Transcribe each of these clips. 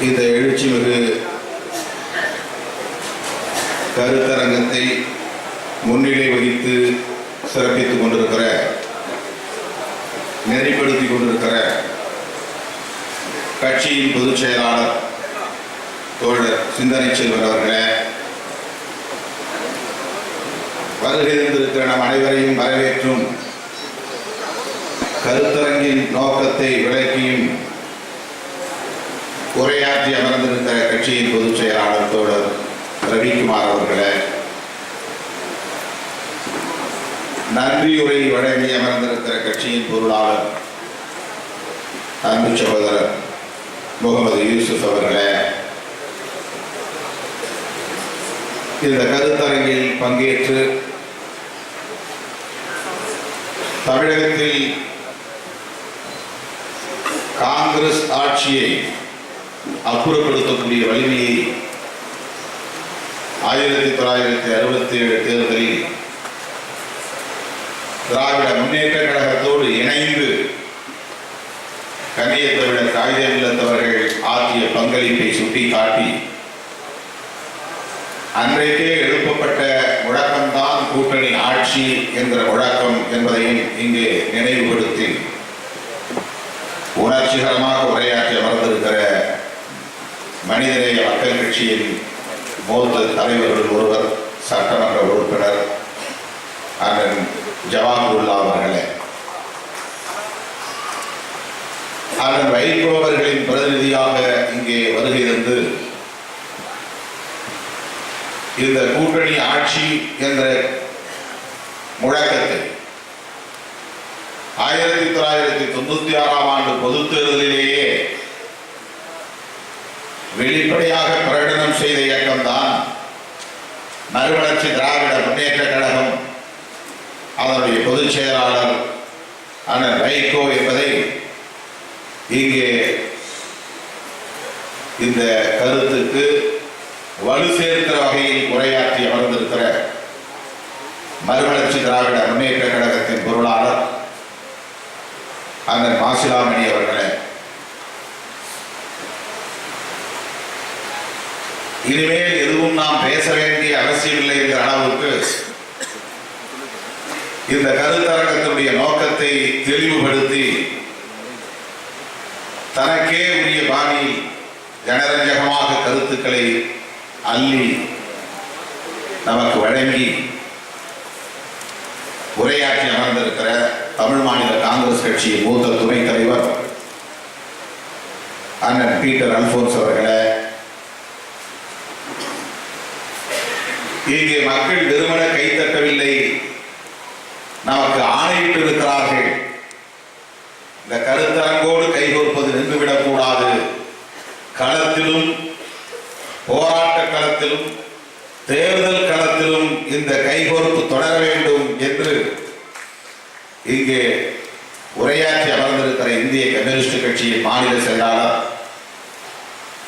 இந்த எழுச்சிமிகு கருத்தரங்கத்தை முன்னிலை வகித்து சிறப்பித்துக் கொண்டிருக்கிற, நெறிப்படுத்திக் கொண்டிருக்கிற கட்சியின் பொதுச் செயலாளர் தோழர் சிந்தனை செல்வர் அவர்களே, வருகை தந்திருக்கிற நம் அனைவரையும் வரவேற்றும் கருத்தரங்கின் நோக்கத்தை விளக்கியும் உரையாற்றி அமர்ந்திருக்கிற கட்சியின் பொதுச் செயலாளர் தோழர் ரவிக்குமார் அவர்களே, நன்றியுரை வழங்கி அமர்ந்திருக்கிற கட்சியின் பொருளாளர் அன்பு சகோதரர் முகமது யூசுப் அவர்களே, இந்த கருத்தரங்கில் பங்கேற்று தமிழகத்தில் காங்கிரஸ் ஆட்சியை அப்புறப்படுத்தக்கூடிய வலிமையை 1967 தேர்தலில் திராவிட முன்னேற்ற கழகத்தோடு இணைந்து கண்ணிய தமிழர் காகிதம் இல்லத்தவர்கள் ஆற்றிய பங்களிப்பை சுட்டிக்காட்டி அன்றைக்கே எழுப்பப்பட்ட முழக்கம்தான் கூட்டணி ஆட்சி என்ற முழக்கம் என்பதையும் இங்கே நினைவுபடுத்தி உணர்ச்சிகரமாக உரையாற்றி அமர்ந்திருக்கிற மனிதநேய மக்கள் கட்சியின் மூத்த தலைவர்கள் ஒருவர், சட்டமன்ற உறுப்பினர் அண்ணன் ஜவாஹருல்லா அவர்களே, அண்ணன் வைகோ அவர்களின் பிரதிநிதியாக இங்கே வருகை தந்து இந்த கூட்டணி ஆட்சி என்ற முழக்கத்தை 1996 ஆண்டு பொதுத் தேர்தலிலேயே வெளிப்படையாக பிரகடனம் செய்த இயக்கம்தான் மறுமலர்ச்சி திராவிட முன்னேற்ற கழகம், அதனுடைய பொதுச் செயலாளர் அண்ணன் வைகோ என்பதை இங்கே இந்த கருத்துக்கு வலு சேர்க்கிற வகையில் உரையாற்றி அமர்ந்திருக்கிற மறுமலர்ச்சி திராவிட முன்னேற்ற கழகத்தின் பொருளாளர் அண்ணன் மாசிலாமணி அவர்களே, இனிமேல் எதுவும் நாம் பேச வேண்டிய அவசியமில்லை என்ற அளவுக்கு இந்த கருத்தரங்கத்தினுடைய நோக்கத்தை தெளிவுபடுத்தி தனக்கே உரிய பாணியில் ஜனரஞ்சகமாக கருத்துக்களை அள்ளி நமக்கு வழங்கி உரையாற்றி அமர்ந்திருக்கிற தமிழ் மாநில காங்கிரஸ் கட்சியின் மூத்த துணைத் தலைவர் அண்ணன் பீட்டர் அல்போன்ஸ் அவர்களே, இங்கே மக்கள் வெறுமன கைத்தட்டவில்லை, நமக்கு ஆணையிட்டு இருக்கிறார்கள். இந்த கருத்தரங்கோடு கைகோர்ப்பது நின்றுவிடக்கூடாது, களத்திலும் போராட்ட களத்திலும் தேர்தல் களத்திலும் இந்த கைகோர்ப்பு தொடர வேண்டும் என்று இங்கே உரையாற்றி அமர்ந்திருக்கிற இந்திய கம்யூனிஸ்ட் கட்சியின் மாநில செயலாளர்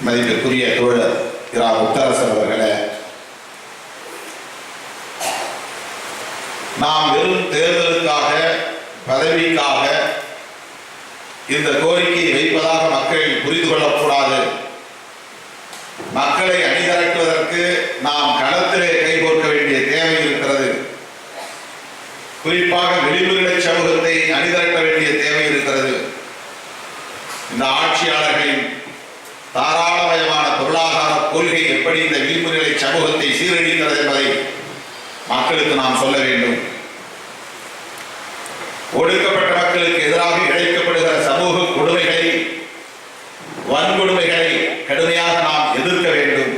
மதிப்பிற்குரிய தோழர் இரா முத்தரசன் அவர்களே, நாம் வெறும் தேர்தலுக்காக பதவிக்காக இந்த கோரிக்கையை வைப்பதாக மக்கள் புரிந்து கொள்ளக்கூடாது. மக்களை அணிதிரட்டுவதற்கு நாம் களத்திலே கைகோர்க்க வேண்டிய தேவை இருக்கிறது. குறிப்பாக விளிம்புநிலை சமூகத்தை அணிதிரட்ட வேண்டிய தேவை இருக்கிறது. இந்த ஆட்சியாளர்களின் தாராளமயமான பொருளாதார கொள்கை எப்படி இந்த விளிம்புநிலை சமூகத்தை சீரழிக்கிறது என்பதை மக்களுக்கு நாம் சொல்ல வேண்டும். ஒடுக்கப்பட்ட மக்களுக்கு எதிராக இழைக்கப்படுகிற சமூக கொடுமைகளை, வன்கொடுமைகளை கடுமையாக நாம் எதிர்க்க வேண்டும்.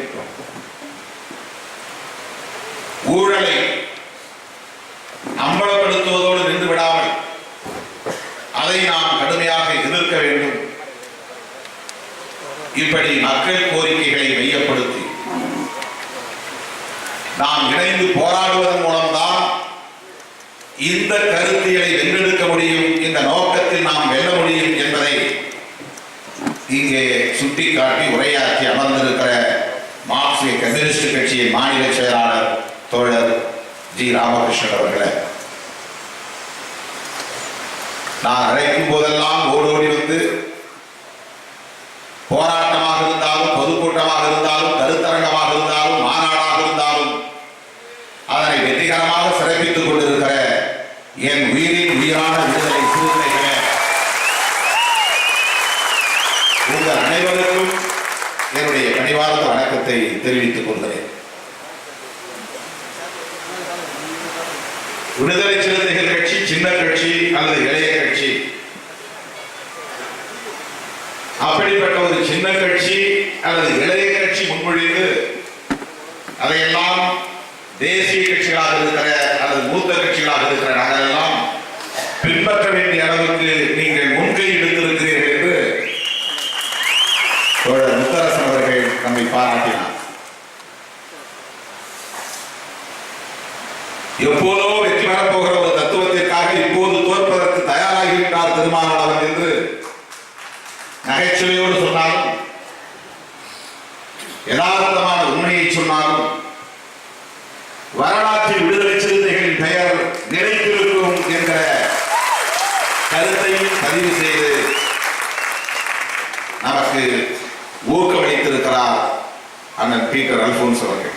ஊழலை அம்பலப்படுத்துவதோடு நின்று விடாமல் அதை நாம் கடுமையாக எதிர்க்க வேண்டும். இப்படி மக்கள் கோரிக்கைகளை மையப்படுத்தி நாம் இணைந்து போராடுவதன் மூலம்தான் இந்த கருத்தியலை வென்றெடுக்க முடியும், இந்த நோக்கத்தில் நாம் வெல்ல முடியும் என்பதை இங்கே சுட்டிக்காட்டி உரையாற்றி அமர்ந்திருக்கிற மார்க்சிய கம்யூனிஸ்ட் கட்சியின் மாநில செயலாளர் தோழர் ஜி ராமகிருஷ்ணன் அவர்களே, நான் அழைக்கும் போதெல்லாம் ஓடோடி வந்து போராட்டமாக இருந்தாலும் உங்கள் அனைவருக்கும் என்னுடைய கனிவார்ந்த வணக்கத்தை தெரிவித்துக் கொள்கிறேன். விடுதலை சிறுத்தைகள் கட்சி சின்ன கட்சி அல்லது இளைய கட்சி, அப்படிப்பட்ட ஒரு சின்ன கட்சி அல்லது இளைய கட்சி முன்மொழிந்து அதையெல்லாம் தேசிய கட்சிகளாக இருக்கிற அல்லது மூத்த கட்சிகளாக இருக்கிற நாங்கள் எல்லாம் பின்பற்ற வேண்டிய அளவுக்கு நீங்கள் முன்கை எடுத்திருக்கிறீர்கள் என்று தோழர் முத்தரசன் அவர்கள் நம்மை பாராட்டினார். எப்போதோ வெற்றி பெறப்போகிற ஒரு தத்துவத்திற்காக இப்போது தோற்பதற்கு தயாராகிவிட்டார் திருமாவளவன் என்று நகைச்சுவையோடு சொன்னாலும் யதார்த்தமான உண்மையை சொன்னாலும் வரலாற்றில் விடுதலை சிறுத்தைகளின் பெயர் நிலைத்திருக்கும் என்ற கருத்தையும் பதிவு செய்து நமக்கு ஊக்கமளித்திருக்கிறார் அண்ணன் பீட்டர் அல்போன்ஸ் அவர்கள்.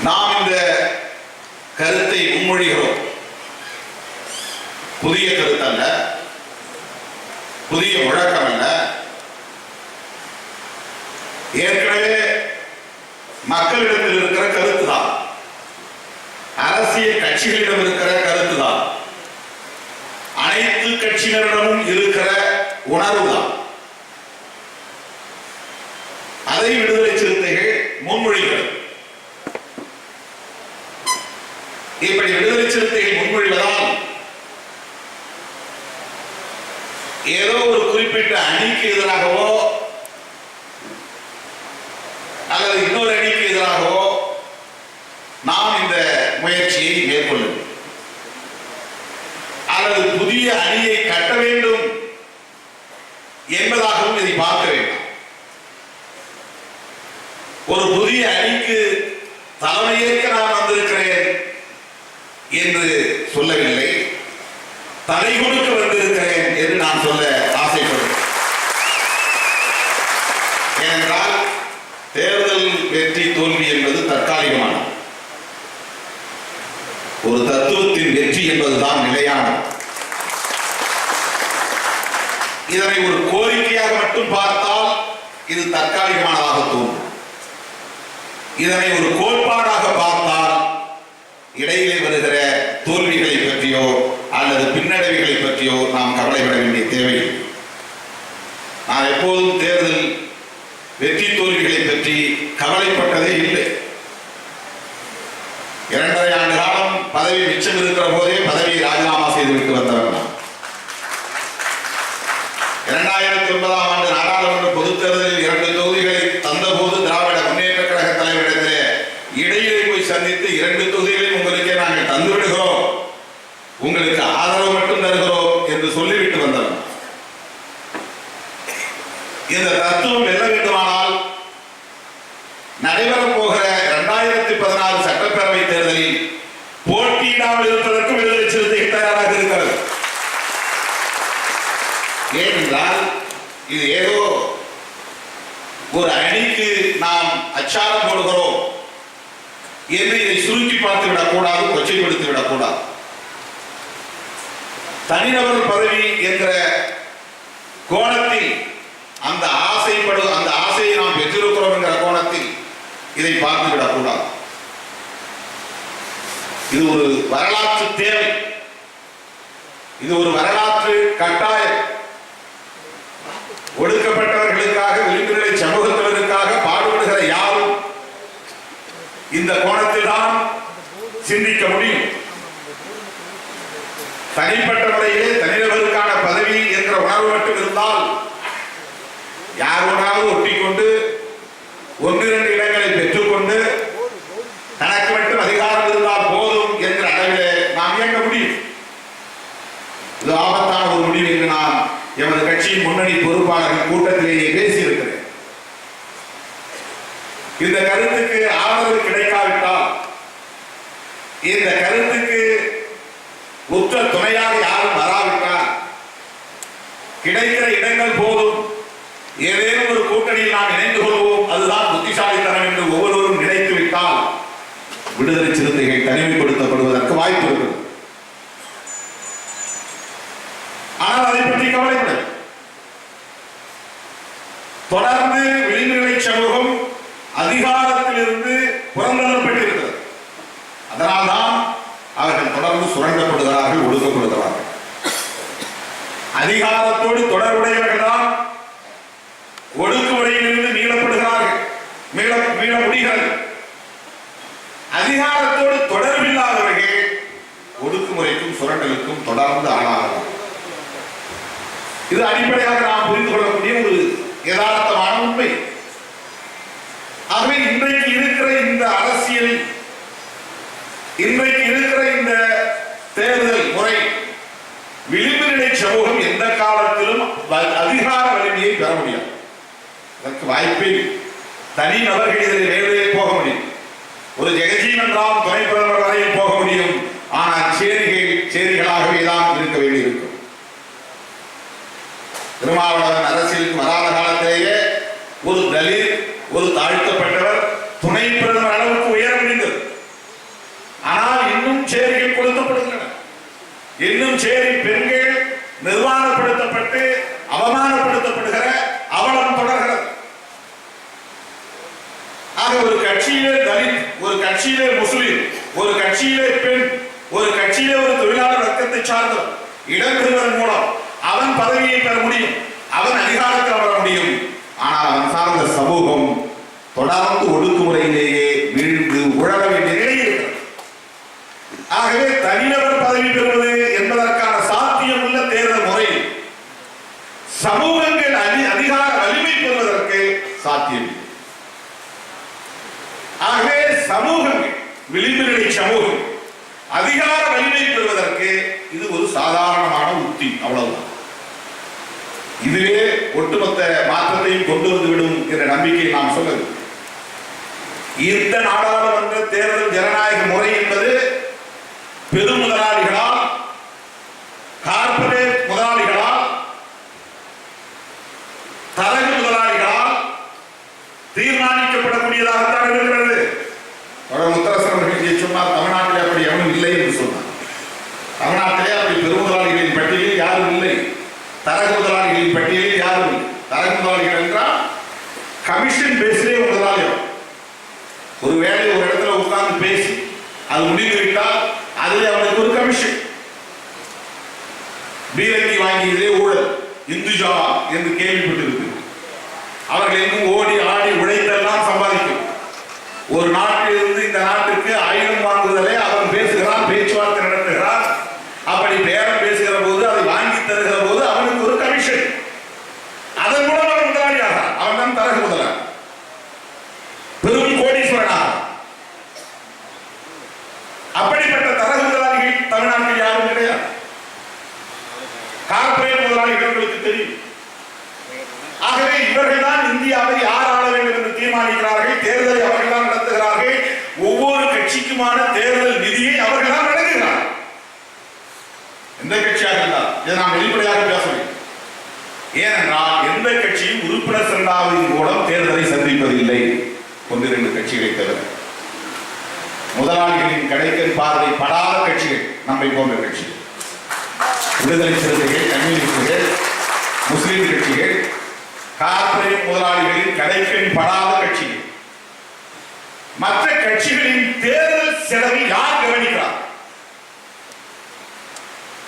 நாம் இந்த கருத்தை முன்மொழிகிறோம். புதிய கருத்தல்ல, புதிய முழக்கம் அல்ல. ஏற்கனவே மக்களிடத்தில் இருக்கிற கருத்து தான், அரசியல் கட்சிகளிடம் இருக்கிற கருத்து தான், அனைத்து கட்சியினரிடமும் இருக்கிற உணர்வு தான். அதை விடுதலை சிறுத்தைகள் முன்மொழிகிறது. இப்படி விடுதலை சிறுத்தைகள் முன்மொழிவதால் ஏதோ ஒரு குறிப்பிட்ட அணிக்கு எதிராகவோ அல்லது இன்னொரு அணிக்கு எதிராகவோ நாம் இந்த முயற்சியை மேற்கொள்ளும் அல்லது புதிய அணியை கட்ட வேண்டும் என்பதாகவும் இதை பார்க்க வேண்டாம். ஒரு புதிய அணிக்கு தலைமையேற்க நான் வந்திருக்கிறேன் என்று சொல்லவில்லை, தலை கொடுக்க வந்திருக்கிறேன் என்று நான் சொல்ல ஆசைப்படுகிறேன். ஏனென்றால் தேர்தல் வெற்றி தோல்வி என்பது தற்காலிகமானது. ஒரு தத்துவத்தின் வெற்றி என்பதுதான் நிலையானது. இதனை ஒரு கோரிக்கையாக மட்டும் பார்த்தால் இது தற்காலிகமானதாக தோன்றும். இதனை ஒரு கோட்பாடாக பார்த்தால் இடையிலே வருகிற தோல்விகளை பற்றியோ அல்லது பின்னடைவுகளை பற்றியோ நாம் கவலைப்பட வேண்டிய தேவை. நான் எப்போதும் தேர்தல் வெற்றி தோல்விகளை பற்றி கவலைப்பட்டதே இல்லை. 2.5 ஆண்டு காலம் பதவி மிச்சம் இருக்கிற போதே பதவியை ராஜினாமா செய்துவிட்டு வந்தவர் நான். 2009 ஆண்டு நாடாளுமன்ற பொதுத் தேர்தலில் 2 தொகுதிகளை தந்தபோது திராவிட முன்னேற்ற கழக தலைவரிடத்திலே இடையிலே போய் சந்தித்து 2 தொகுதிகளையும் உங்களுக்கே நாங்கள் தந்துவிடுகிறோம், உங்களுக்கு ஆதரவு மட்டும் தருகிறோம் என்று சொல்லிவிட்டு வந்தவர். இந்த தத்துவம் வெல்ல வேண்டுமானால் நடைபெறப் போகிற 2016 சட்டப்பேரவை தேர்தலில் போட்டியிடாமல் இருப்பதற்கு விடுதலை சிறுத்தைகள் தயாராக இருக்கிறது. ஏனென்றால் இது ஏதோ ஒரு அணிக்கு நாம் அச்சாரம் போடுகிறோம் என்று இதை சுருக்கி பார்த்து விடக்கூடாது, கொச்சைப்படுத்தி விடக்கூடாது. தனிநபர் பதவி என்ற கோணத்தில் அந்த ஆசையை நாம் பெற்றிருக்கிறோம் என்கிற கோணத்தில் இதை பார்த்து விடக்கூடாது. இது ஒரு வரலாற்று தேவை, இது ஒரு வரலாற்று கட்டாயம். ஒடுக்கப்பட்டவர்களுக்காக, விளிம்புநிலை சமூகத்தினருக்காக பாடுபடுகிற யாரும் இந்த கோணத்தில் தான் சிந்திக்க முடியும். தனிப்பட்ட முறையிலே தனிநபருக்கான பதவி என்ற உணர்வு மட்டும் இருந்தால் யாரோடாவது ஒட்டிக்கொண்டு 1-2 இடங்களை பெற்றுக்கொண்டு தனக்கு மட்டும் அதிகாரம் இருந்தால் போதும் என்ற அளவிலே நாம் இயங்க முடியும். இது ஆபத்தான ஒரு முடிவு என்று நான் எமது கட்சியின் முன்னணி பொறுப்பாளர்கள் கூட்டத்திலேயே பேசியிருக்கிறேன். இந்த கருத்துக்கு ஆதரவு கிடைக்காவிட்டால், இந்த கருத்துக்கு உற்ற துணையாக யாரும் வராவிட்டால், கிடைக்கிற இடங்கள் போதும், ஏதேனும் ஒரு கூட்டணியில் நாம் இணைந்து கொள்வோம், அதுதான் புத்திசாலித்தனம் என்று ஒவ்வொருவரும் நினைத்து விட்டால் விடுதலை சிறுத்தைகள் தனிமைப்படுத்தப்படுவதற்கு வாய்ப்பு இருக்கிறது. ஆனால் அதை பற்றி பற்றி கவலைப்பட. தொடர்ந்து விளிம்புநிலை சமூகம் அதிகாரத்திலிருந்து புறந்தள்ளப்பட்டிருக்கிறது. அதனால்தான் அவர்கள் தொடர்ந்து சுரண்டப்படுகிறார்கள், ஒடுக்கப்படுகிறார்கள். அதிகாரத்தோடு தொடர்புடையவர்கள் தான் ஒடுக்குமுறையிலிருந்து மீளப்படுகிறார்கள், மீள முடிகிறது. அதிகாரத்தோடு தொடர்பில்லாதவர்கள் ஒடுக்குமுறைக்கும் சுரண்டலுக்கும் தொடர்ந்து ஆளாகிறார்கள். இது அடிப்படையாக நாம் புரிந்து கொள்ளக்கூடிய ஒரு யதார்த்தமான உண்மை. ஆகவே இன்றைக்கு இருக்கிற இந்த அரசியல், இன்றைக்கு இருக்கிற இந்த தேர்தல் முறை, விளிம்பு நிலை சமூகம் எந்த காலத்திலும் அதிகார வலிமையை பெற முடியாது. அதற்கு வாய்ப்பே தனி நபர்கள் இதில் மேலே போக முடியும். ஒரு ஜெகஜீவன் ராம் துணை பிரதமர் வரையில் போக முடியும். ஆனால் சேரிகளாகவே தான் இருக்க வேண்டியிருக்கும். திருமாவளவன் அரசியலுக்கு வராத காலத்திலேயே ஒரு தலித், ஒரு தாழ்த்தப்பட்டவர் துணை பிரதமர் அளவுக்கு உயர முடிந்தது. ஆனால் இன்னும் சேரிகள் கொடுக்கப்படுகின்றன. இன்னும் சேரி பெண்கள் நிர்வாணப்படுத்தப்பட்டு அவமானப்படுத்தப்படுகிற அவலம் தொடர்கிறது. ஆக ஒரு கட்சியிலே தலித், ஒரு கட்சியிலே முஸ்லிம், ஒரு கட்சியிலே பெண், ஒரு கட்சியிலே ஒரு தொழிலாளர் வர்க்கத்தை சார்ந்தவர் இடம் பெறுவதன் மூலம் அவன் பதவியை பெற முடியும், அவன் அதிகாரத்தில் வர முடியும். ஆனால் அவன் சார்ந்த சமூகம் தொடர்ந்து ஒடுக்குமுறையிலேயே வீழ்ந்து உழல வேண்டிய நிலை இருக்கிறது. ஆகவே தனிநபர் பதவி பெறுவது என்பதற்கான சாத்தியம் உள்ள தேர்தல் முறை சமூகங்கள் அதிகார வலிமை பெறுவதற்கு சாத்தியம். ஆகவே சமூகங்கள், விளிம்பு நிலை சமூகம் அதிகார வலிமை பெறுவதற்கு இது ஒரு சாதாரணமான உத்தி, அவ்வளவுதான். இதுவே ஒட்டுமொத்த மாற்றத்தையும் கொண்டு வந்துவிடும் என்ற நம்பிக்கை நாம் சொல்லுது. இந்த நாடாளுமன்ற தேர்தல் ஜனநாயக முறை என்பது பெரும் முதலாளிகளால், கார்ப்பரேட் முதலாளிகளால், தரகு முதலாளிகளால் தீர்மானிக்கப்படக்கூடியதாகத்தான் இருக்கிறது. முத்தரசன் அவர்கள் சொன்னார், தமிழ்நாட்டில் அப்படி எவனும் இல்லை என்று சொன்னார். தமிழ்நாட்டிலே அப்படி பெரும் முதலாளிகளின் பட்டியலில் யாரும் இல்லை, தரகு முதலாளிகளின் பட்டியலில் யாரும் இல்லை. தரகு முதலாளிகள் என்றால் கமிஷன் பேசிலே முதலாளியம். ஒரு வேலை ஒரு இடத்துல உட்கார்ந்து பேசி அது முடிந்துவிட்டால் அதில் அவனுக்கு ஒரு கமிஷன். பீரங்கி வாங்கியதே ஊழல், இந்துஜா என்று கேள்விப்பட்டிருக்கு. அவர்கள் எங்கும் ஓடி ஆடி உழைத்தெல்லாம் சம்பாதிக்கும். ஒரு நாட்டிலிருந்து இந்த நாட்டுக்கு ஆயுதம் வாங்குவதிலே அவன் பேசுகிறான், பேச்சுவார்த்தை நடத்துகிறான். அப்படி பேரம் பேசுகிற போது, அதை வாங்கி தருகிற போது அவனுக்கு ஒரு கமிஷன். அதன் மூலம் அவன் முதலாளியாக, அவன் தான் தரகு முதலாளி, பெரும் கோடீஸ்வரனாக. அப்படிப்பட்ட தரகு முதலாளிகள் தமிழ்நாட்டில் யாரும் கிடையாது. கார்ப்பரேட் முதலாளிகள் உங்களுக்கு தெரியும். ஆகவே இவர்கள் தான் இந்தியாவை யார் ஆள வேண்டும் என்று தீர்மானிக்கிறார்கள். தேர்தலை அவர்கள் தான் நடத்துகிறார்கள். ஒவ்வொரு கட்சிக்குமான தேர்தல் நிதியை அவர்கள் தான் வழங்குகிறார்கள். எந்த கட்சியாக இருந்தால் இதை நாம் வெளிப்படையாக பேச வேண்டும். ஏனென்றால் எந்த கட்சியும் உறுப்பினர் சந்தாவின் மூலம் தேர்தலை சந்திப்பதில்லை, 1-2 கட்சிகளை தவிர. முதலாளிகளின் கடைக்கன் பார்வை படாத கட்சிகள் நம்மை போன்ற கட்சிகள், விடுதலை சிறுத்தைகள், கம்யூனிஸ்டுகள், முஸ்லிம் கட்சிகள், கார்ப்பரேட் முதலாளிகளின் கடைக்கன் படாத கட்சிகள். மற்ற கட்சிகளின் தேர்தல் செலவை யார் கவனிக்கிறார்?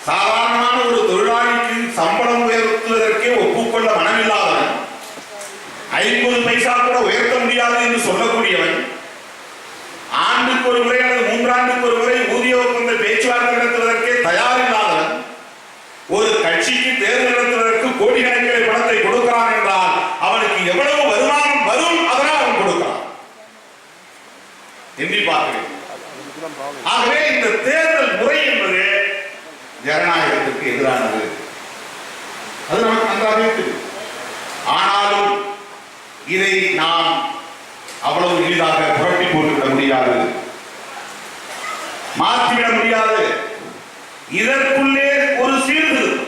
சாதாரணமான ஒரு தொழிலாளிக்கு சம்பளம் உயர்த்துவதற்கே ஒப்புக்கொள்ள மனமில்லாதவன், 50 பைசா கூட உயர்த்த முடியாது என்று சொல்லக்கூடியவன், ஆண்டுக்கு ஒரு முறை அல்லது 3 ஆண்டுக்கு ஒரு முறை ஊதிய ஒப்பந்த பேச்சுவார்த்தை நடத்துவதற்கே தயாரில்லாதவன் ஒரு கட்சிக்கு தேர்தல் நடத்துவதற்கு கோடிக்கணக்கில் பணத்தை கொடுக்கிறான் என்றால் அவனுக்கு எவ்வளவு வருமானம் வரும், அதனால் அவன் கொடுக்கிறான். எண்ணி பார்க்கிறேன். ஆகவே இந்த தேர்தல் முறை என்பது ஜனநாயகத்திற்கு எதிரானது, அது நமக்கு நன்றாக தெரியும். ஆனாலும் இதை நாம் அவ்வளவு எளிதாக புரட்டி போட்டுவிட முடியாது, மாற்றிவிட முடியாது. இதற்குள்ளே ஒரு சீர்திருத்தம்,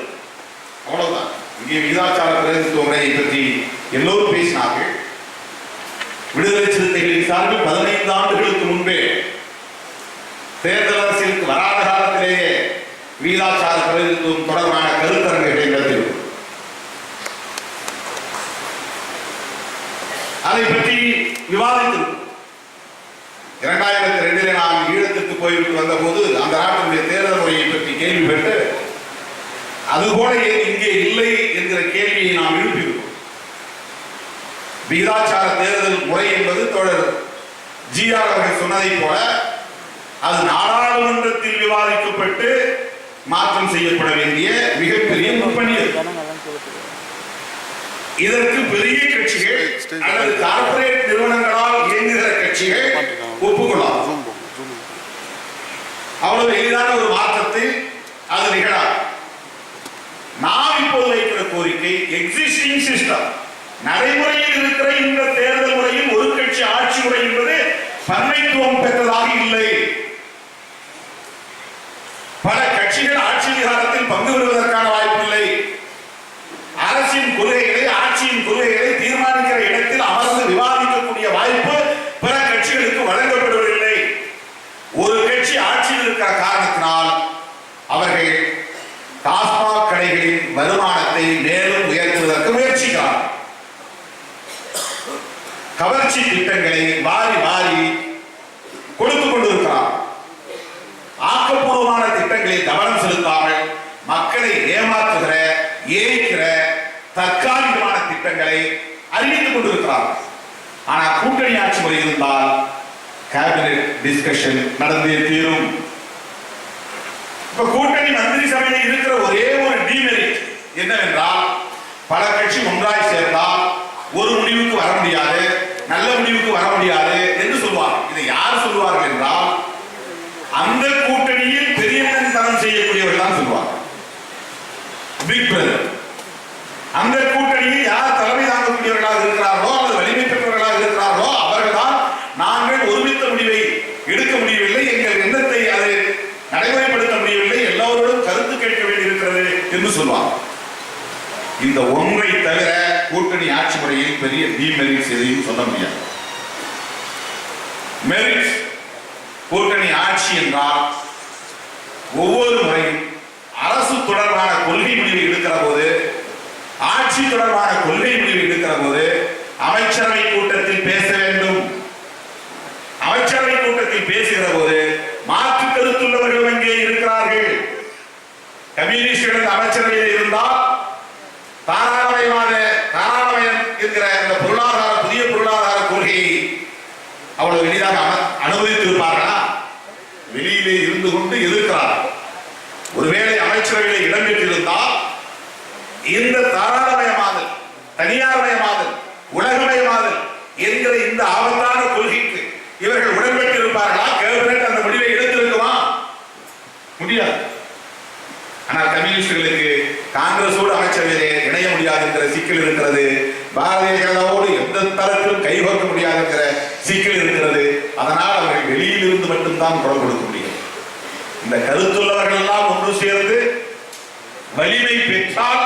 அவ்வளவுதான். இங்கே விகிதாச்சார பிரதிநிதித்துவ முறையை பற்றி எல்லோரும் பேசினார்கள். விடுதலை சிறுத்தைகளின் சார்பில் 15 ஆண்டுகளுக்கு முன்பே தேர்தல் அரசியலுக்கு வராத காலத்திலேயே விகிதாச்சார பிரதிநிதித்துவம் தொடர்பான கருத்தரங்குகளை நடத்தியிருக்கும். விவாதித்திருக்கிறோம். 2002 நாம் ஈழத்திற்கு போய்விட்டு வந்த போது அந்த நாட்டினுடைய தேர்தல் முறையை பற்றி கேள்விப்பட்டு அதுபோல இங்கே இல்லை என்கிற கேள்வியை நாம் எழுப்பியிருக்கிறோம். விகிதாச்சார தேர்தல் முறை என்பது தோழர் ஜிஆர் அவர்கள் சொன்னதை போல அது நாடாளுமன்றத்தில் விவாதிக்கப்பட்டு மாற்றம் செய்யப்பட வேண்டிய மிகப்பெரிய முற்பணி. இதற்கு பெரிய கட்சிகள் அல்லது கார்ப்பரேட் நிறுவனங்களால் இயங்குகிற கட்சிகள் ஒப்புக்கொள்ளலாம். அவ்வளவு எளிதான ஒரு மாற்றத்தை அது நிகழாது. நாம் இப்போது வைக்கிற கோரிக்கை எக்ஸிஸ்டிங் சிஸ்டம், நடைமுறையில் இருக்கிற இந்த தேர்தல் முறையில் ஒரு கட்சி ஆட்சி முறை என்பது பன்மைத்துவம் பெற்றதாக இல்லை. பல கட்சிகள் ஆட்சி அதிகாரத்தில் பங்கு பெறுவதற்கான வாய்ப்பில்லை. அரசின் கொள்கைகளை, ஆட்சியின் கொள்கைகளை தீர்மானிக்கிற இடத்தில் அமர்ந்து விவாதிக்கக்கூடிய வாய்ப்பு பிற கட்சிகளுக்கு வழங்கப்படுவதில்லை. ஒரு கட்சி ஆட்சியில் இருக்கிற காரணத்தினால் அவர்கள் டாஸ்மாக் கடைகளின் வருமானத்தை மேலும் உயர்த்துவதற்கு முயற்சிக்கிறார். கவர்ச்சி திட்டங்களை வாரி வாரி கொடுத்துக் கொண்டிருக்கிறார். ஆக்கப்பூர்வமான திட்டங்களில் கவனம் செலுத்தாமல் மக்களை ஏமாற்றுகிற, ஏய்க்கிற தற்காலிகமான திட்டங்களை அறிவித்துக் கொண்டிருக்கிறார். ஆனால் கூட்டணி ஆட்சி முறை இருந்தால் கேபினெட் டிஸ்கஷன் நடந்தே தீரும். இப்ப கூட்டணி மந்திரி சபையில் இருக்கிற ஒரே ஒரு டிமெரிட் என்னவென்றால் பல கட்சி ஒன்றாய் சேர்ந்தால் ஒரு முடிவுக்கு வர முடியாது, நல்ல முடிவுக்கு வர முடியாது என்று சொல்வார். இதை யார் சொல்வார்கள் என்றால் அந்த கூட்டணியில் பெரியண்ணன் தனம் செய்யக்கூடியவர்கள் தான் சொல்வார். Big brother. அந்த கூட்டணியில் யார் தலைமை தாங்கக்கூடியவர்களாக இருக்கிறார்களோ அல்லது வலிமை பெற்றவர்களாக இருக்கிறார்களோ அவர்கள்தான் நாங்கள் ஒருமித்த முடிவை எடுக்க முடியவில்லை, எங்கள் எண்ணத்தை அதை நடைமுறைப்படுத்த முடியவில்லை, எல்லோரோடும் கருத்து கேட்க வேண்டியிருக்கிறது என்று சொல்வார். இந்த ஒன்றை தவிர கூட்டணி ஆட்சி முறையில் பெரிய டிமெரிட்ஸ் எதையும் சொல்ல முடியாது. மெரிட்ஸ் கூட்டணி ஆட்சி என்றால் ஒவ்வொரு முறையும் அரசு தொடர்பான கொள்கை முடிவை எடுக்கிற போது, ஆட்சி தொடர்பான கொள்கை முடிவை எடுக்கிற போது அமைச்சரவை கூட்டத்தில் பேச வேண்டும். அமைச்சரவை கூட்டத்தில் பேசுகிற போது மாற்று கருத்துள்ளவர்கள் அங்கே இருக்கிறார்கள். கம்யூனிஸ்ட் அமைச்சரவையில் இருந்தால் தாராளமயம் என்கிற இந்த பொருளாதார புதிய பொருளாதார கொள்கையை அவ்வளவு எளிதாக அனுமதித்திருப்பார்களா? வெளியிலே இருந்து கொண்டு எதிர்க்கிறார். ஒருவேளை அமைச்சரவையில் இடம்பெற்றிருந்தால் இந்த தாராளமயமாதல், தனியார்மயமாதல், உலகமயமாதல் என்கிற இந்த ஆபத்தான கொள்கைக்கு இவர்கள் உடன்பட்டிருப்பார்களா? கேபினெட் அந்த முடிவை எடுத்திருக்குமா? முடியாது. ஆனால் கம்யூனிஸ்டுகளுக்கு காங்கிரஸோடு அமைச்சரவையிலே இணைய முடியாது என்கிற சிக்கல் இருக்கிறது. பாரதிய ஜனதாவோடு எந்த தரத்திலும் கைகோர்க்க முடியாது என்கிற சிக்கல் இருக்கிறது. அதனால் அவர்கள் வெளியில் இருந்து மட்டும்தான் குரல் கொடுக்க முடியும். இந்த கருத்துள்ளவர்கள் எல்லாம் ஒன்று சேர்ந்து வலிமை பெற்றால்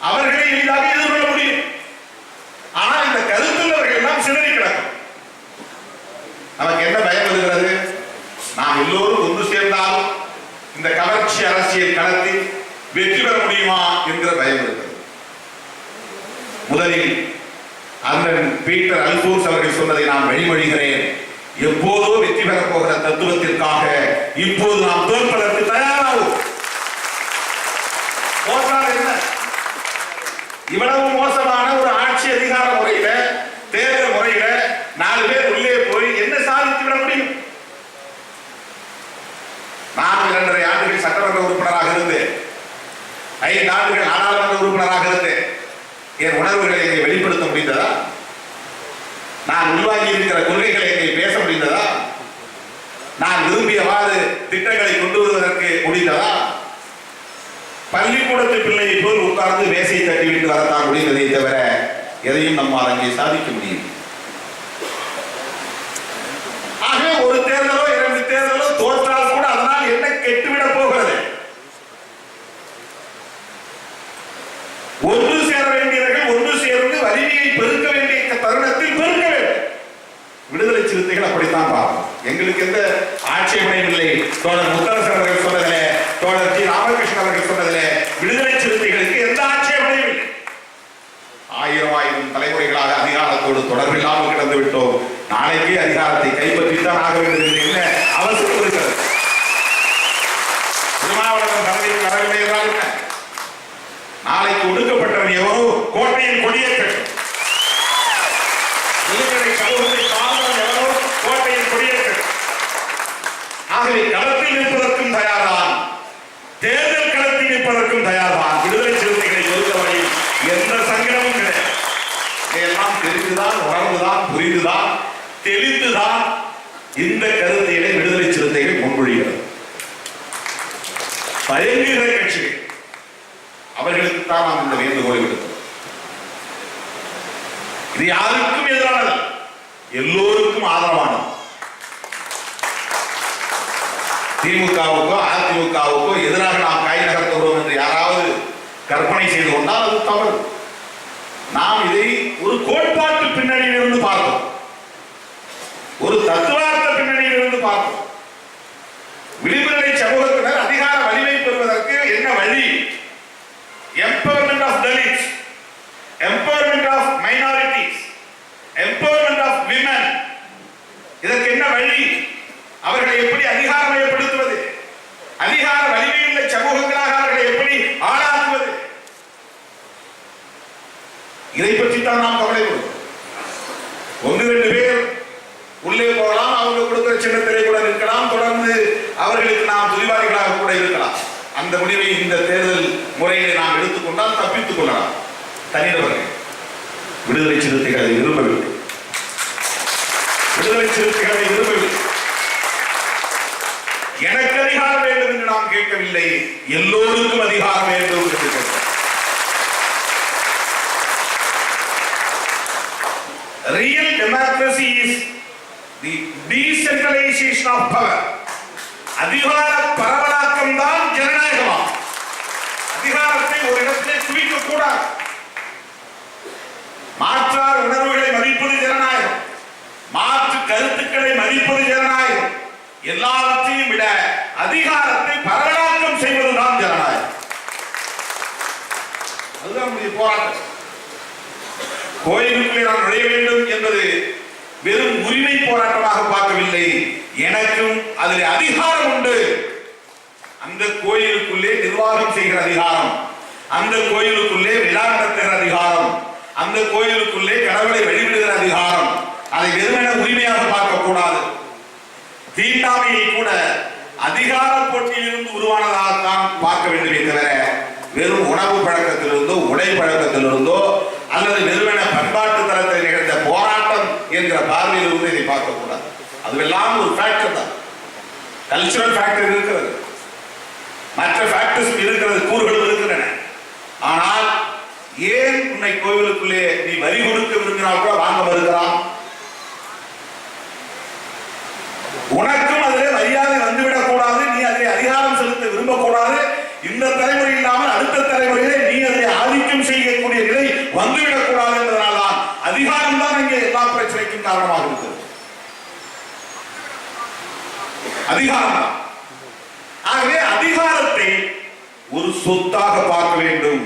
அவர்களை எளிதாக எதிர்கொள்ள முடியும். ஆனால் இந்த கருத்துள்ளவர்கள் எல்லாம் சிதறி கிடக்கும். நமக்கு என்ன பயம் வருகிறது? நாம் எல்லோரும் ஒன்று சேர்ந்தாலும் இந்த கவர்ச்சி அரசியல் களத்தில் வெற்றி பெற முடியுமா என்கிற பயம் இருக்கிறது. முதலில் அண்ணன் பீட்டர் அல்போன்ஸ் அவர்கள் சொன்னதை நான் வழிமொழிகிறேன். எப்போதோ வெற்றி பெறப் போகிற தத்துவத்திற்காக இப்போது நாம் தோற்பதற்கு தயாராகும். என்ன இவ்வளவு மோசமான ஒரு ஆட்சி அதிகார முறையில, தேர்தல் முறையில 4 பேர் உள்ளே போய் என்ன சாதித்து விட முடியும்? நான் 2.5 ஆண்டுகள் சட்டமன்ற உறுப்பினராக இருந்தேன், 5 ஆண்டுகள் நாடாளுமன்ற உறுப்பினராக இருந்தேன். என் உணர்வுகளை என்னை வெளிப்படுத்த முடிந்ததா? நான் உள்வாங்கி இருக்கிற கொள்கைகளை என்னை பேச முடிந்ததா? நான் விரும்பியவாறு திட்டங்களை கொண்டு வருவதற்கு முடிந்ததா? பள்ளிக்கூடத்து பிள்ளையை போல் உட்கார்ந்து மேசையை தட்டிவிட்டு வரத்தான் முடிந்ததை தவிர எதையும் நம்மால் அங்கே சாதிக்க முடியும். ஆகவே ஒரு தேர்தலோ 2 தேர்தலோ தோற்றால் கூட அதனால் என்ன கெட்டுவிடப் போகிறது? ஒன்று சேர வேண்டியவர்கள் ஒன்று சேர்ந்து வலிமையை பெருக்க வேண்டிய தருணத்தில் பெருக்க வேண்டும். விடுதலை சிறுத்தைகள் அப்படித்தான் பார்ப்போம். எங்களுக்கு எந்த ஆட்சேபனையும் இல்லை. தோழர் முத்தரசன் அவர்கள் சொன்னதிலே, தோழர் ஜி ராமகிருஷ்ணன் அவர்கள் சொன்னதிலே விடுதலை சிறுத்தைகளுக்கு எந்த ஆட்சேபனையும் இல்லை. 1000 தலைமுறைகளாக அதிகாரத்தோடு தொடர்பில்லாமல் கிடந்து விட்டோம். நாளைக்கே அதிகாரத்தை கைப்பற்றித்தான் ஆக வேண்டும் என்று என்ன அவசியம் இருக்கிறது? திருமாவளவன் தந்தையில் வரவில்லை என்றால் என்ன? நாளைக்கு ஒடுக்கப்பட்டவன் எவரோ கோட்டையின் கொடியேற்றட்டும், சமூகத்தை சார்ந்தவன் எவரோ கோட்டையின் கொடியேற்றட்டும். ஆகவே களத்தில் நிற்பதற்கும் தயார்தான், தேர்தல் களத்தில் நிற்பதற்கும் தயார்தான். விடுதலை சிறுத்தைகளை பொறுத்தவரையில் எந்த சங்கடமும் கிடையாது. இதையெல்லாம் தெரிந்துதான், உணர்ந்துதான், புரிந்துதான், தெளிந்துதான் இந்த கருத்தியலை விடுதலை சிறுத்தைகள் முன்மொழிகிறது. பயங்குகிற கட்சிகள் அவர்களுக்கு தான் நாம் இந்த வேண்டுகோளை விடுத்தோம். இது யாருக்கும் எதிரானது, எல்லோருக்கும் ஆதரவானது. திமுகவுக்கோ அதிமுகவுக்கோ எதிராக நாம் கை நகர்த்துகிறோம் என்று யாராவது கற்பனை செய்து கொண்டால் அது தவறு. நாம் இதை ஒரு கோட்பாட்டு பின்னணியில் இருந்து பார்த்தோம், ஒரு தத்துவார்த்த பின்னணியில் இருந்து பார்த்தோம். விடுதலை சமூகத்தினர் அதிகார வலிமை பெறுவதற்கு என்ன வழி? Empowerment of Dalits, empowerment of minorities, empowerment of women. இதற்கு என்ன வழி? அவர்களை எப்படி அதிகாரமயப்படுத்துவது? அதிகார வலிமையுள்ள சமூகங்களாக அவர்களை எப்படி ஆளாக்குவது? இதை பற்றி தான் நாம் கவலைப்படுவோம். ஒன்று ரெண்டு பேர் உள்ளே போகலாம், அவங்க கொடுக்கிற சின்னத்திலே கூட இருக்கலாம், தொடர்ந்து அவர்களுக்கு நாம் துணிவாளிகளாக கூட இருக்கலாம். அந்த முடிவை இந்த தேர்தல் முறையை நாம் எடுத்துக்கொண்டால் தப்பித்துக் கொள்ளலாம். தனிநபர்கள் விடுதலை சிறுத்தைகளை விரும்பவில்லை, விடுதலை சிறுத்தைகளை விரும்பவில்லை. எனக்கு அதிகாரம் வேண்டும் என்று நாம் கேட்கவில்லை, எல்லோருக்கும் அதிகாரம் வேண்டும் என்று கேட்கிறோம். Real democracy is the decentralization of power. அதிகார பரவலாக்கம் தான் ஜனநாயகம். அதிகாரத்தை ஒரு இடத்திலே குவிக்க கூடாது. மாற்றார் உணர்வுகளை மதிப்பது ஜனநாயகம், மாற்று கருத்துக்களை மதிப்பது ஜனநாயகம். எல்லாவற்றையும் விட அதிகாரத்தை பரவலாக்கம் செய்வதுதான் ஜனநாயகம். அதுதான் நம்முடைய போராட்டம். கோயிலுக்குள்ளே நான் நுழைய வேண்டும் என்பது வெறும் உரிமை போராட்டமாக பார்க்கவில்லை. எனக்கும் அதில் அதிகாரம் உண்டு. அந்த கோயிலுக்குள்ளே நிர்வாகம் செய்கிற அதிகாரம், அந்த கோயிலுக்குள்ளே விழா நடத்துகிற அதிகாரம், அந்த கோயிலுக்குள்ளே கடவுளை வழிபடுகிற அதிகாரம், அதை வெறுமன உரிமையாக பார்க்க கூடாது. தீண்டாமையை கூட அதிகார போட்டியிலிருந்து உருவானதாகத்தான் பார்க்க வேண்டுமே தவிர வெறும் உணவு பழக்கத்திலிருந்தோ உடை பழக்கத்திலிருந்தோ அல்லது வெறுமன பண்பாட்டு தளத்தில் நிகழ்ந்த போராட்டம் என்கிற பார்வையில் இருந்து இதை பார்க்கக்கூடாது. அதுவெல்லாம் ஒரு ஃபேக்டர் தான். கல்ச்சுரல் ஃபேக்டர் இருக்கிறது, மற்ற ஃபேக்டர்ஸ் இருக்கிறது, கூறுகளும் இருக்கின்றன. ஆனால் ஏன் உன்னை கோவிலுக்குள்ளே நீ வரி கொடுக்க விரும்பினால் கூட வாங்க வருகிறான்? உனக்கும் அதிலே மரியாதை வந்துவிடக் கூடாது, நீ அதிலே அதிகாரம் செலுத்த விரும்பக்கூடாது. இந்த தலைமுறை இல்லாமல் அடுத்த தலைமுறையிலே நீ அதை ஆதிக்கம் செய்யக்கூடிய நிலை வந்துவிடக் கூடாது என்பதனால்தான் அதிகாரம் தான் இங்கே எல்லா பிரச்சனைக்கும் காரணமாக இருக்கிறது. அதிகாரம். ஆகவே அதிகாரத்தை ஒரு சொத்தாக பார்க்க வேண்டும்.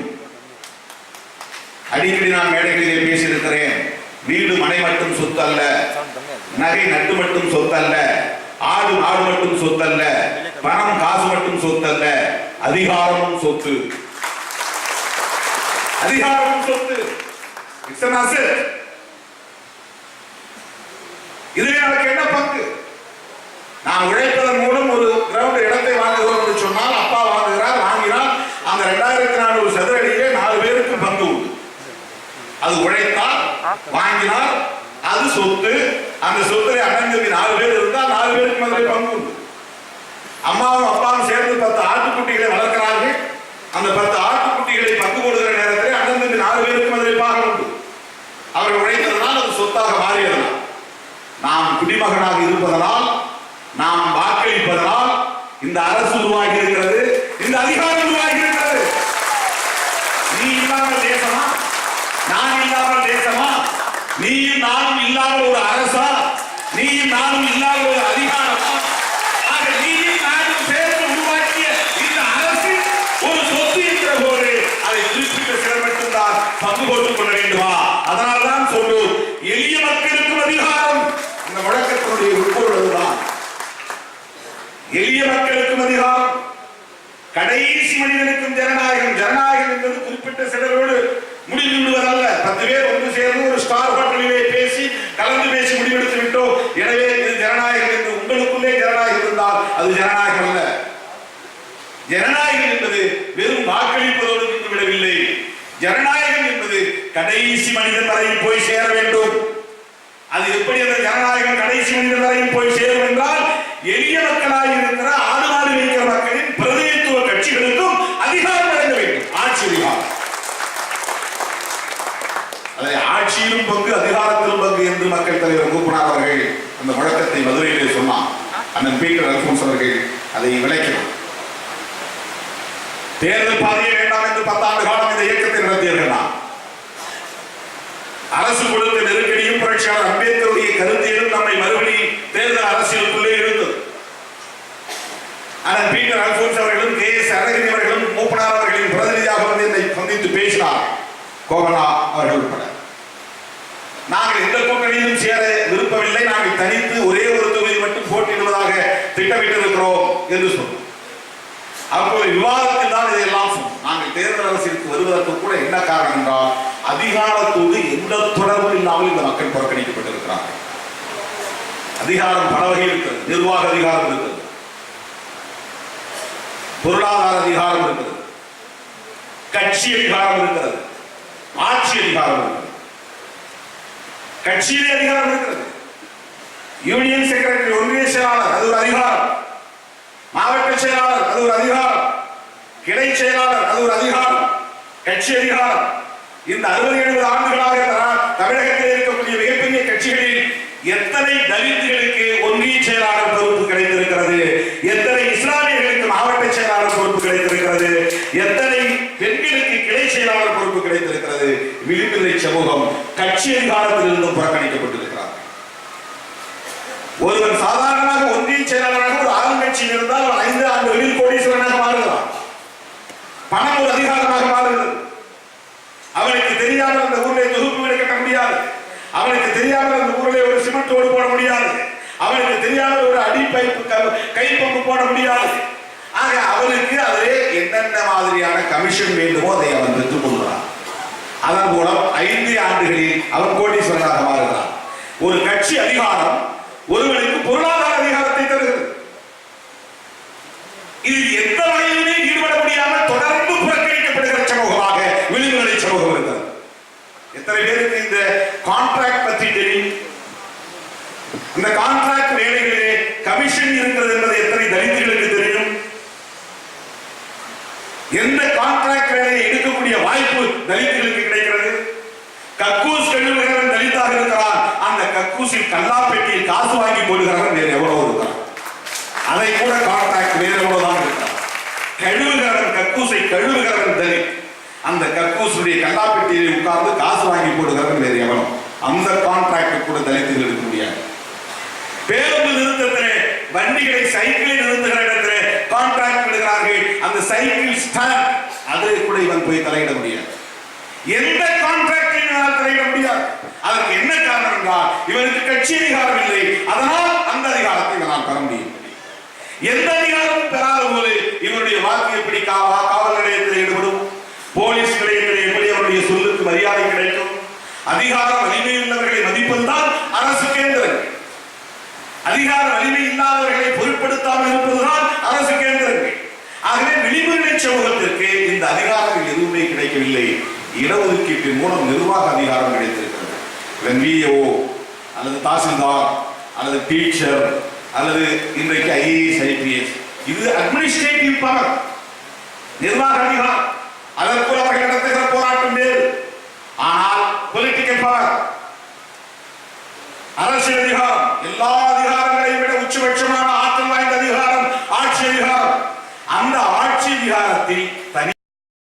அடிக்கடி நான் மேடைகளிலே பேசியிருக்கிறேன். வீடு மனை மட்டும் சொத்து அல்ல, நகை நட்டு மட்டும் சொத்து அல்ல, ஆடு மாடு மட்டும் சொத்து அல்ல, பணம் காசு மட்டும் சொத்து அல்ல, அதிகாரமும் சொத்து. அதிகாரமும் சொத்து. It's an asset. இதுவே நமக்கு என்ன பங்கு? நான் உழைப்பதன் மூலம் ஒரு கிரவுண்ட் இடத்தை வாங்குகிறோம் என்று சொன்னால், அப்பா வாங்குகிறார், வாங்கினால் அந்த 2400 சதுர அடியிலே 4 பேருக்கு பங்கு உண்டு. அது உழைத்தால் வாங்கினால் அது சொத்து. அந்த சொத்துல அண்ணன் 4 பேர் இருந்தால் 4 பேருக்கு முதலே பங்கு உண்டு. அம்மாவும் அப்பாவும் சேர்ந்து 10 ஆட்டுக்குட்டிகளை வளர்க்கிறார்கள். அந்த 10 ஆட்டுக்குட்டிகளை பங்கு கொடுக்கிற நேரத்தில் அண்ணன் 4 பேருக்கு முதலே பாகம் உண்டு. அவர்கள் உழைத்ததனால் அது சொத்தாக மாறியதனால், நாம் குடிமகனாக இருப்பதனால், நாம் வாக்களிப்பதனால் இந்த அரசு உருவாகி இருக்கிறது, இந்த அதிகாரம் உருவாகி இருக்கிறது. நீ இல்லாமல் தேசமா? நான் இல்லாமல் தேசமா? நீயும் நானும் இல்லாமல் ஒரு அரசா? நீயும் நானும் இல்லாமல் ஒரு அதிகாரமா? ஆக நீயும் நானும் சேர்ந்து உருவாக்கிய இந்த அரசு ஒரு சொத்து என்கிற போது அதை குறிப்பிட்ட சிலர் மட்டும்தான் பங்கு போட்டுக் கொள்ள வேண்டுமா? அதனால்தான் சொல்லும், எளிய மக்களுக்கும் அதிகாரம், கடைசி மனிதன் வரையில் போய் சேர வேண்டும். அது எப்படி அந்த ஜனநாயகம் கடைசி மனிதன் வரையில் போய் சேரும் என்றால், எளிய மக்களாக இருக்கிற ஆடு மாடு வைக்கிற மக்களின் பிரதிநிதித்துவ கட்சிகளுக்கும் அதிகாரம் வழங்க வேண்டும். ஆட்சி அதிகாரம், அதை ஆட்சியிலும் பங்கு அதிகாரத்திலும் பங்கு என்று மக்கள் தலைவர் மூப்பனார் அவர்கள் அந்த முழக்கத்தை மதுரையிலே சொன்னார். அண்ணன் பீட்டர் அல்போன்ஸ் அவர்கள் அதை விளக்கினார். தேர்தல் பாதையே வேண்டாம் என்று 10 ஆண்டு காலம் இந்த இயக்கத்தை நடத்தியவர்கள். அரசு கொடுத்த நெருக்கடியும் புரட்சியாளர் அம்பேத்கருடைய கருத்தியலும் நம்மை மறுபடியும் தேர்தல் அரசியலுக்குள்ளே இருந்தது. ஆனால் பீட்டர் அல்போன்ஸ் அவர்களும் KS அழகிரி அவர்களும் மூப்பனார் அவர்களின் பிரதிநிதியாக வந்து என்னை சந்தித்து பேசினார். கோவனா அவர்கள் உட்பட நாங்கள் எந்த கூட்டணியிலும் சேர விருப்பமில்லை, நாங்கள் தனித்து ஒரே ஒரு தொகுதி மட்டும் போட்டியிடுவதாக திட்டமிட்டிருக்கிறோம் என்று சொன்னோம். அப்போது விவாதத்தில் தான் இதையெல்லாம் சொன்னோம். நாங்கள் தேர்தல் அரசியலுக்கு வருவதற்கு கூட என்ன காரணம் என்றால், அதிகாரத்தோடு எந்த தொடர்பும் இல்லாமல் இந்த மக்கள் புறக்கணிக்கப்பட்டிருக்கிறார்கள். அதிகாரம் பல வகை இருக்கிறது. நிர்வாக அதிகாரம் இருக்கிறது, பொருளாதார அதிகாரம் இருக்கிறது, கட்சி அதிகாரம் இருக்கிறது, ஆட்சி அதிகாரம் இருக்கிறது. கட்சியிலே அதிகாரம் இருக்கிறது. யூனியன் செக்ரட்டரி, ஒன்றிய செயலாளர், அது ஒரு அதிகாரம். மாவட்ட செயலாளர், அது ஒரு அதிகாரம். கிளை செயலாளர், அது ஒரு அதிகாரம். கட்சி அதிகாரம். இந்த 60-70 ஆண்டுகளாக தமிழகத்தில் இருக்கக்கூடிய மிகப்பெரிய கட்சிகளில் எத்தனை தலித்துகளுக்கு ஒன்றிய செயலாளர் பொறுப்பு கிடைத்திருக்கிறது, எத்தனை இஸ்லாமியர்களுக்கு மாவட்ட செயலாளர் பொறுப்பு கிடைத்திருக்கிறது, எத்தனை பெண்களுக்கு கிளை செயலாளர் பொறுப்பு கிடைத்திருக்கிறது. விளிம்புநிலை சமூகம் கட்சி அதிகாரத்தில் இருந்தும் புறக்கணிக்கப்பட்டிருக்கிறார். ஒருவன் சாதாரணமாக ஒன்றிய செயலாளராக ஒரு ஆளுங்கட்சியில் இருந்தால் 5 ஆண்டுகளில் கோடீஸ்வரனாக மாறுகிறான். பணம் ஒரு அதிகாரமாக மாறுகிறது. அவனுக்கு தெரியாமல் அந்த ஊரிலே தொகுப்பு வீடு கட்ட முடியாது. அவனுக்கு தெரியாமல் அந்த ஊரிலே ஒரு சிமெண்ட் ஓடு போட முடியாது. அவனுக்கு தெரியாமல் ஒரு அடிப்பைப்பு கைப்பம்பு போட முடியாது. ஆக அவனுக்கு அதிலே என்னென்ன மாதிரியான கமிஷன் வேண்டுமோ அதை அவன் பெற்றுக் கொள்கிறான். அதன் மூலம் 5 ஆண்டுகளில் அவன் கோடீஸ்வரனாக மாறுகிறான். ஒரு கட்சி அதிகாரம் ஒருவனுக்கு பொருளாதார அதிகாரத்தை தருகிறது. இது எந்த வகையிலுமே ஈடுபட முடியாமல் தொடர்ந்து புறக்கணிக்கப்படுகிற சமூகமாக விளிம்புநிலை சமூகம் இருக்கிறது. எத்தனை பேருக்கு இந்த கான்ட்ராக்ட் பற்றி தெரியும்? இந்த கான்ட்ராக்ட் வேலைகளிலே கமிஷன் இருக்கிறது என்பது எத்தனை தலித்துகளுக்கு தெரியும்? எந்த கான்ட்ராக்ட் வேலையை எடுக்கக்கூடிய வாய்ப்பு தலித்துகளுக்கு கிடைக்கிறது? கக்கூஸ் கழுவுகிறவன் தலித்தாக இருக்கிறான். அந்த கக்கூசில் கல்லாப்பெட்டியில் காசு வாங்கி போடுகிறவன் வேறு எவ்வளவு இருக்கிறான். அதை கூட கான்ட்ராக்ட் வேறு எவ்வளவுதான் இருக்கிறான். கழுவுகிறவன், கக்கூசை கழுவுகிறவன் தலித். அந்த கக்கூசுடைய கல்லாப்பெட்டியில் உட்கார்ந்து காசு வாங்கி போடுகிறவன் வேறு எவ்வளவு. அந்த கான்ட்ராக்ட் கூட தலித்துகள் எடுக்க முடியாது. பேருந்து நிறுத்தத்திலே வண்டிகளை சைக்கிளில் நிறுத்துகிற இடத்திலே கான்ட்ராக்ட் விடுகிறார்கள். அந்த சைக்கிள் ஸ்டாண்ட் அதை கூட இவன் போய் தலையிட முடியாது. எந்த கான்ட்ராக்டையும் தலையிட முடியாது. அதற்கு என்ன காரணம் என்றால், இவருக்கு கட்சி அதிகாரம் இல்லை. அதனால் அந்த அதிகாரத்தை இவனால் பெற முடியும். எந்த அதிகாரமும் பெறாத போது இவருடைய வாக்கு எப்படி காவல் நிலையத்தில் ஈடுபடும்? போலீஸ் நிலையத்தில் எப்படி அவருடைய சொல்லுக்கு மரியாதை கிடைக்கும்? அதிகார வலிமை உள்ளவர்களை மதிப்பதுதான் அரசு கேந்திரங்கள். அதிகார வலிமை இல்லாதவர்களை பொருட்படுத்தாமல் இருப்பதுதான் அரசு கேந்திரங்கள். ஆகவே விளிம்புநிலை சமூகத்திற்கு இந்த அதிகாரங்கள் எதுவுமே கிடைக்கவில்லை. இடஒதுக்கீட்டின் மூலம் நிர்வாக அதிகாரம் கிடைத்திருக்கிறது. VO அல்லது தாசில்தார் அல்லது டீச்சர் அல்லது இன்றைக்கு IAS IPS, இது அட்மினிஸ்ட்ரேட்டிவ் பவர், நிர்வாக அதிகாரம்.